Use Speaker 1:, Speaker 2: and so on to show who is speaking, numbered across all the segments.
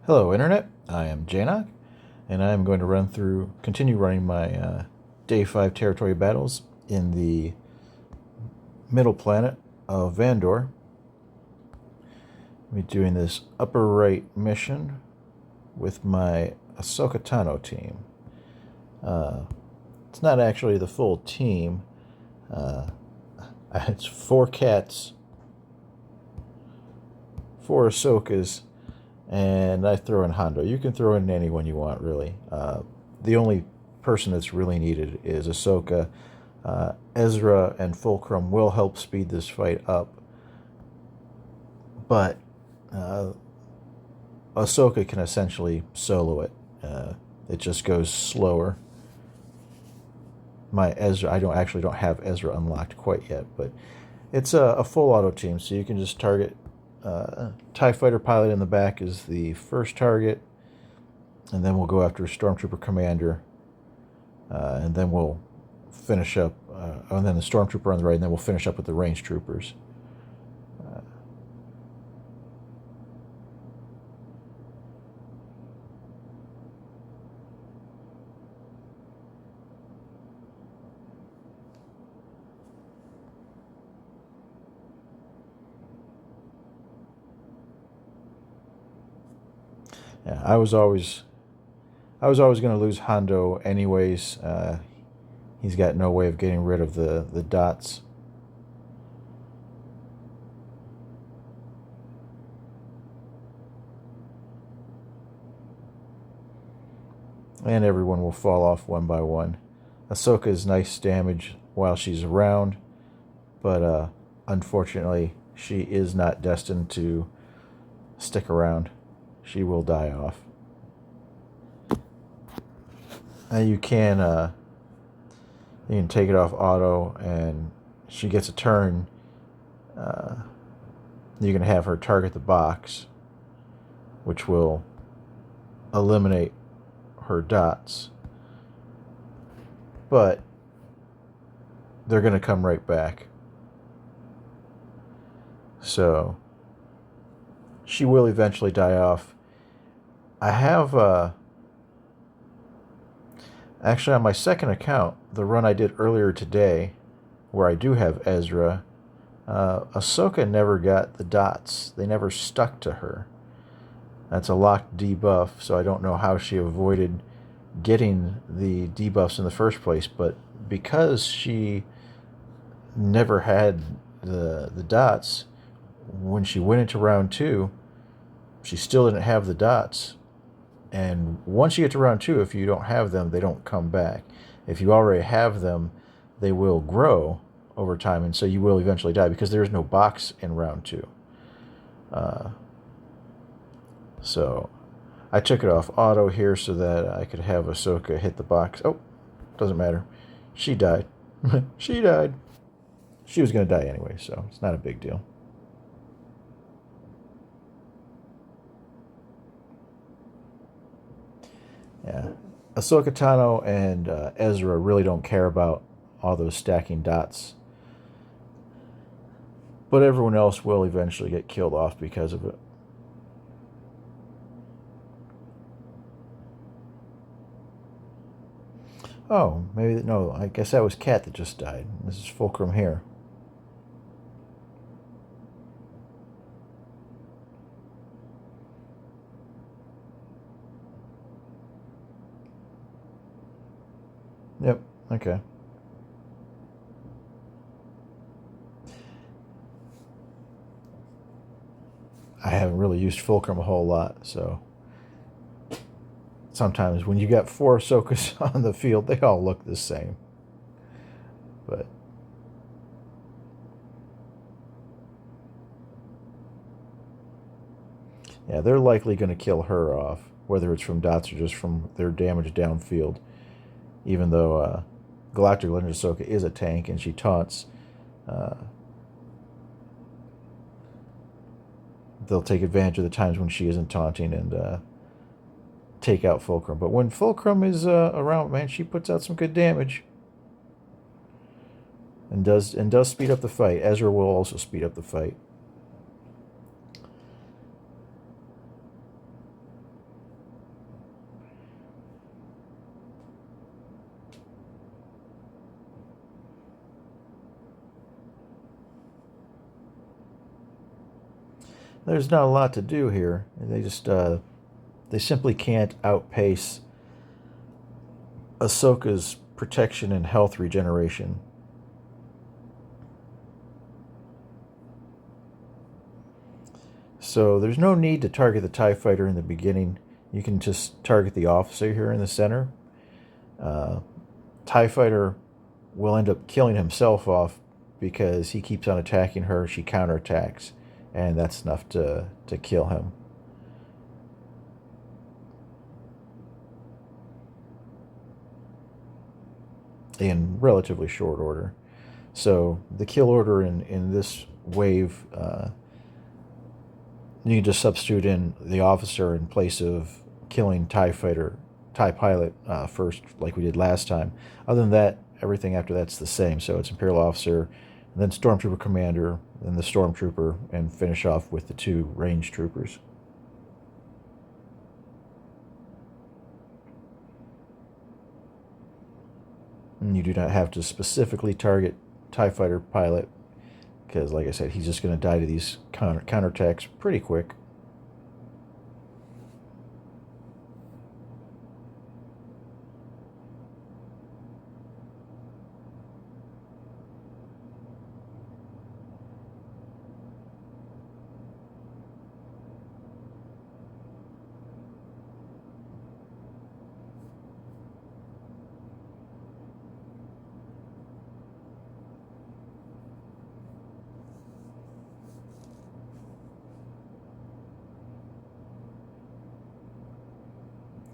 Speaker 1: Hello Internet, I am Janak, and I am going to continue running my Day 5 territory battles in the middle planet of Vandor. I'll be doing this upper right mission with my Ahsoka Tano team. It's not actually the full team. It's 4 cats, 4 Ahsokas, and I throw in Hondo. You can throw in anyone you want, really. The only person that's really needed is Ahsoka. Ezra and Fulcrum will help speed this fight up, but Ahsoka can essentially solo it. It just goes slower. My Ezra, I don't have Ezra unlocked quite yet, but it's a full auto team, so you can just target TIE fighter pilot in the back is the first target, and then we'll go after Stormtrooper commander, and then we'll finish up, and then the Stormtrooper on the right, and then we'll finish up with the range troopers. Yeah, I was always going to lose Hondo anyways. He's got no way of getting rid of the dots. And everyone will fall off one by one. Ahsoka's nice damage while she's around, but unfortunately, she is not destined to stick around. She will die off. You can take it off auto, and she gets a turn. You can have her target the box, which will eliminate her dots. But they're going to come right back. So she will eventually die off. I have, actually on my second account, the run I did earlier today, where I do have Ezra, Ahsoka never got the dots. They never stuck to her. That's a locked debuff, so I don't know how she avoided getting the debuffs in the first place, but because she never had the dots, when she went into round 2, she still didn't have the dots. And once you get to round 2, if you don't have them, they don't come back. If you already have them, they will grow over time, and so you will eventually die because there is no box in round 2. So I took it off auto here so that I could have Ahsoka hit the box. Oh, doesn't matter. She died. She died. She was going to die anyway, so it's not a big deal. Yeah, Ahsoka Tano and Ezra really don't care about all those stacking dots. But everyone else will eventually get killed off because of it. Oh, maybe, no, I guess that was Cat that just died. This is Fulcrum here. Yep, okay. I haven't really used Fulcrum a whole lot, so sometimes when you got 4 Ahsokas on the field, they all look the same. But yeah, they're likely going to kill her off, whether it's from dots or just from their damage downfield. Even though Galactic Legend Ahsoka is a tank and she taunts, they'll take advantage of the times when she isn't taunting and take out Fulcrum. But when Fulcrum is around, man, she puts out some good damage and does speed up the fight. Ezra will also speed up the fight. There's not a lot to do here. They simply can't outpace Ahsoka's protection and health regeneration. So there's no need to target the TIE fighter in the beginning. You can just target the officer here in the center. TIE fighter will end up killing himself off because he keeps on attacking her. She counterattacks, and that's enough to kill him. In relatively short order. So the kill order in this wave, you can just substitute in the officer in place of killing TIE pilot first, like we did last time. Other than that, everything after that's the same. So it's Imperial officer, then Stormtrooper commander, then the Stormtrooper, and finish off with the 2 range troopers. And you do not have to specifically target TIE fighter pilot, because like I said, he's just going to die to these counterattacks pretty quick.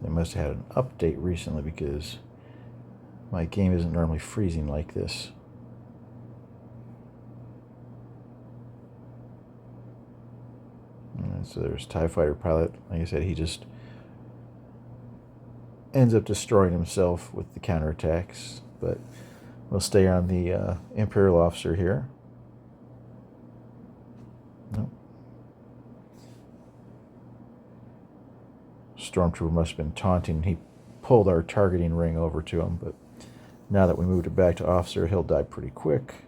Speaker 1: They must have had an update recently because my game isn't normally freezing like this. And so there's TIE fighter pilot. Like I said, he just ends up destroying himself with the counterattacks. But we'll stay on the Imperial officer here. Nope. Stormtrooper must have been taunting. He pulled our targeting ring over to him, but now that we moved it back to officer, he'll die pretty quick.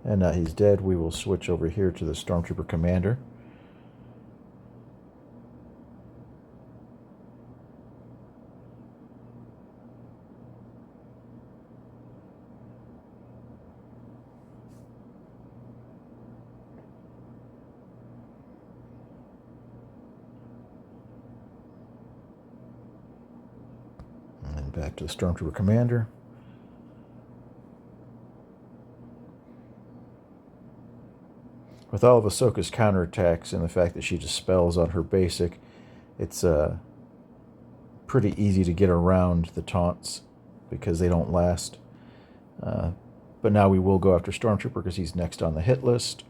Speaker 1: And now he's dead. We will switch over here to the Stormtrooper commander. And back to the Stormtrooper commander. With all of Ahsoka's counterattacks and the fact that she just spells on her basic, it's pretty easy to get around the taunts because they don't last. But now we will go after Stormtrooper because he's next on the hit list.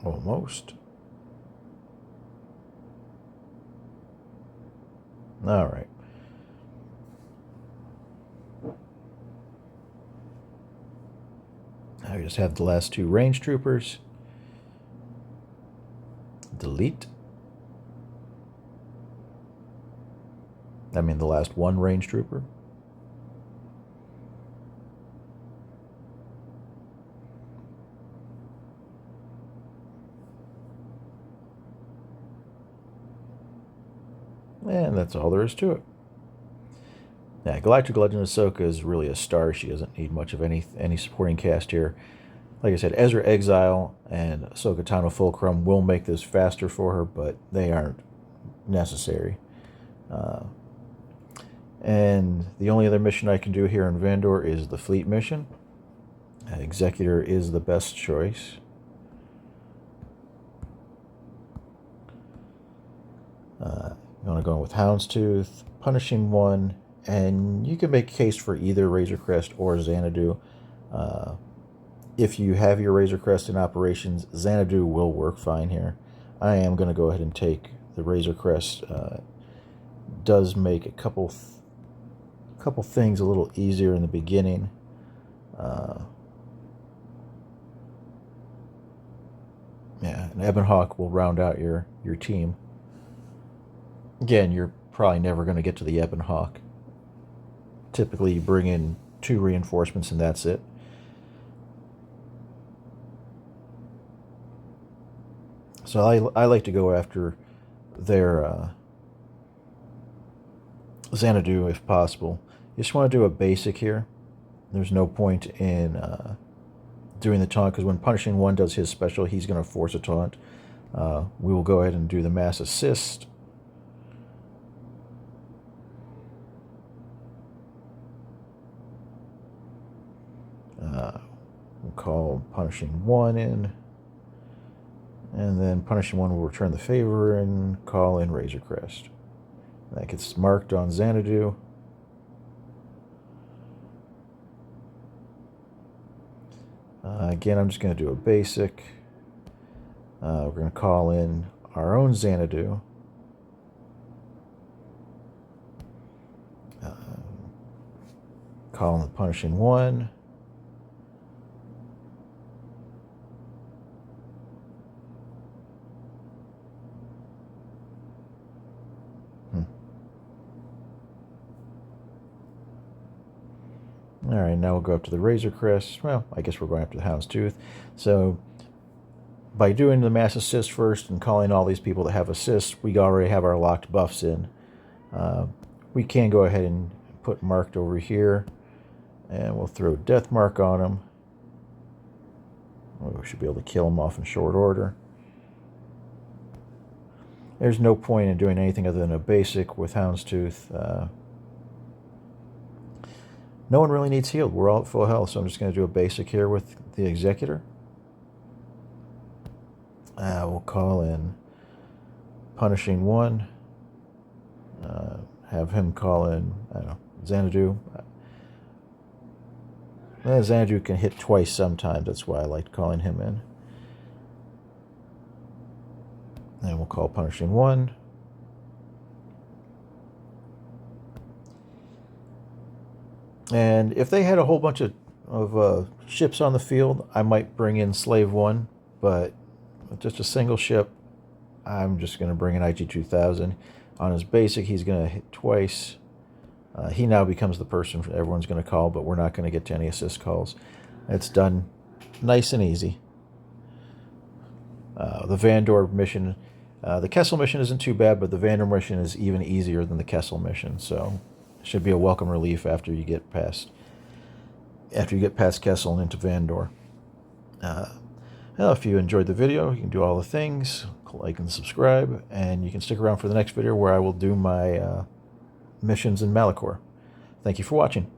Speaker 1: Almost. All right. Now we just have the last 2 range troopers. Delete. I mean the last 1 range trooper. And that's all there is to it. Yeah, Galactic Legend of Ahsoka is really a star. She doesn't need much of any supporting cast here. Like I said, Ezra Exile and Ahsoka Tano Fulcrum will make this faster for her, but they aren't necessary. And the only other mission I can do here in Vandor is the fleet mission. Executor is the best choice. You want to go in with Houndstooth, Punishing One, and you can make a case for either Razor Crest or Xanadu. If you have your Razor Crest in operations, Xanadu will work fine here. I am going to go ahead and take the Razor Crest. Does make a couple things a little easier in the beginning. Yeah, an Ebon Hawk will round out your team. Again, you're probably never going to get to the Ebon Hawk. Typically, you bring in 2 reinforcements and that's it. So I like to go after their Xanadu if possible. You just want to do a basic here. There's no point in doing the taunt, because when Punishing One does his special, he's going to force a taunt. We will go ahead and do the mass assist. We'll call Punishing One in, and then Punishing One will return the favor and call in Razor Crest. That gets marked on Xanadu. Again, I'm just going to do a basic. We're going to call in our own Xanadu. Call in the Punishing One. All right, now we'll go up to the Razor Crest. Well, I guess we're going after the Houndstooth. So by doing the mass assist first and calling all these people that have assists, we already have our locked buffs in. We can go ahead and put marked over here, and we'll throw Death Mark on them. We should be able to kill them off in short order. There's no point in doing anything other than a basic with Houndstooth. No one really needs healed. We're all at full health, so I'm just going to do a basic here with the Executor. We'll call in Punishing One. Have him call in, I don't know, Xanadu. Xanadu can hit twice sometimes. That's why I like calling him in. And we'll call Punishing One. And if they had a whole bunch of ships on the field, I might bring in Slave One, but with just a single ship, I'm just going to bring in IG-2000. On his basic, he's going to hit twice. He now becomes the person everyone's going to call, but we're not going to get to any assist calls. It's done nice and easy. The Vandor mission, the Kessel mission isn't too bad, but the Vandor mission is even easier than the Kessel mission, so should be a welcome relief after you get past Kessel and into Vandor. Well, if you enjoyed the video, you can do all the things, like and subscribe, and you can stick around for the next video where I will do my missions in Malachor. Thank you for watching.